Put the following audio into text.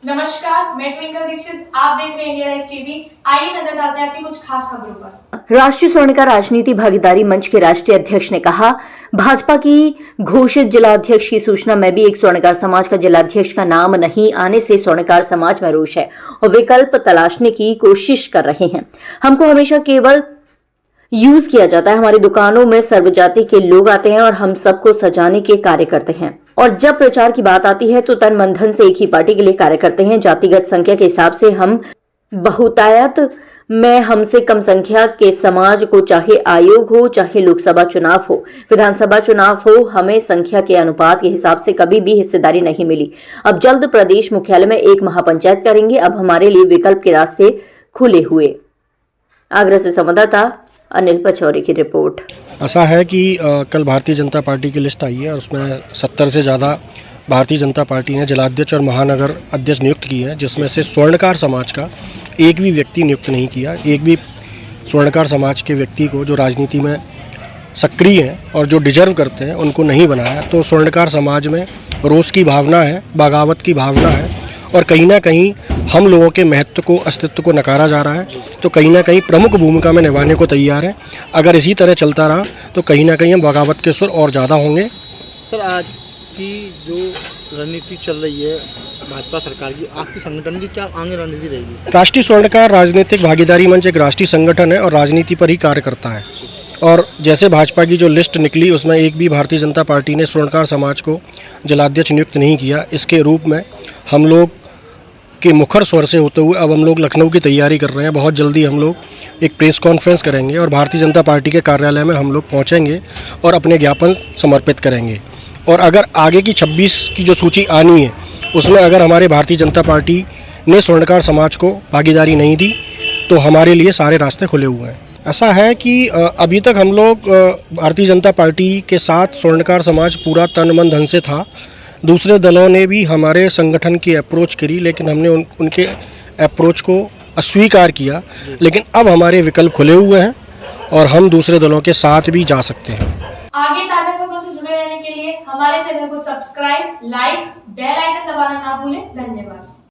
नमस्कार, मैं ट्विंकल दीक्षित। आप देख रहे हैं इंडिया राइज टीवी। आइए नजर डालते हैं आज की कुछ खास खबरों पर। राष्ट्रीय स्वर्णकार राजनीति भागीदारी मंच के राष्ट्रीय अध्यक्ष ने कहा, भाजपा की घोषित जिलाध्यक्ष की सूचना में भी एक स्वर्णकार समाज का जिलाध्यक्ष का नाम नहीं आने से स्वर्णकार समाज में रोष है और विकल्प तलाशने की कोशिश कर रहे हैं। हमको हमेशा केवल यूज किया जाता है। हमारी दुकानों में सर्वजाति के लोग आते हैं और हम सबको सजाने के कार्य करते हैं, और जब प्रचार की बात आती है तो तन मन धन से एक ही पार्टी के लिए कार्य करते हैं। जातिगत संख्या के हिसाब से हम बहुतायत में हमसे कम संख्या के समाज को, चाहे आयोग हो, चाहे लोकसभा चुनाव हो, विधानसभा चुनाव हो, हमें संख्या के अनुपात के हिसाब से कभी भी हिस्सेदारी नहीं मिली। अब जल्द प्रदेश मुख्यालय में एक महापंचायत करेंगे। अब हमारे लिए विकल्प के रास्ते खुले हुए। आगरा से संवाददाता अनिल पचौरी की रिपोर्ट। ऐसा है कि कल भारतीय जनता पार्टी की लिस्ट आई है और उसमें 70 से ज़्यादा भारतीय जनता पार्टी ने जिलाध्यक्ष और महानगर अध्यक्ष नियुक्त किए हैं, जिसमें से स्वर्णकार समाज का एक भी व्यक्ति नियुक्त नहीं किया। एक भी स्वर्णकार समाज के व्यक्ति को, जो राजनीति में सक्रिय हैं और जो डिजर्व करते हैं, उनको नहीं बनाया। तो स्वर्णकार समाज में रोष की भावना है, बगावत की भावना है, और कहीं ना कहीं हम लोगों के महत्व को, अस्तित्व को नकारा जा रहा है। तो कहीं ना कहीं प्रमुख भूमिका में निभाने को तैयार है। अगर इसी तरह चलता रहा तो कहीं ना कहीं हम बगावत के सुर और ज़्यादा होंगे। सर, आज की जो रणनीति चल रही है भाजपा सरकार की, आपकी संगठन की क्या आगे रणनीति रहेगी? राष्ट्रीय स्वर्णकार राजनीतिक भागीदारी मंच एक राष्ट्रीय संगठन है और राजनीति पर ही कार्य करता है। और जैसे भाजपा की जो लिस्ट निकली, उसमें एक भी भारतीय जनता पार्टी ने स्वर्णकार समाज को जिलाध्यक्ष नियुक्त नहीं किया। इसके रूप में हम लोग के मुखर स्वर से होते हुए अब हम लोग लखनऊ की तैयारी कर रहे हैं। बहुत जल्दी हम लोग एक प्रेस कॉन्फ्रेंस करेंगे और भारतीय जनता पार्टी के कार्यालय में हम लोग पहुंचेंगे और अपने ज्ञापन समर्पित करेंगे। और अगर आगे की 26 की जो सूची आनी है, उसमें अगर हमारे भारतीय जनता पार्टी ने स्वर्णकार समाज को भागीदारी नहीं दी तो हमारे लिए सारे रास्ते खुले हुए हैं। ऐसा है कि अभी तक हम लोग भारतीय जनता पार्टी के साथ स्वर्णकार समाज पूरा तन मन धन से था। दूसरे दलों ने भी हमारे संगठन की अप्रोच करी, लेकिन हमने उनके अप्रोच को अस्वीकार किया। लेकिन अब हमारे विकल्प खुले हुए हैं और हम दूसरे दलों के साथ भी जा सकते हैं। आगे ताजा खबरों से जुड़े रहने के लिए हमारे चैनल को सब्सक्राइब, लाइक, बेल आइकन दबाना ना भूलें। धन्यवाद।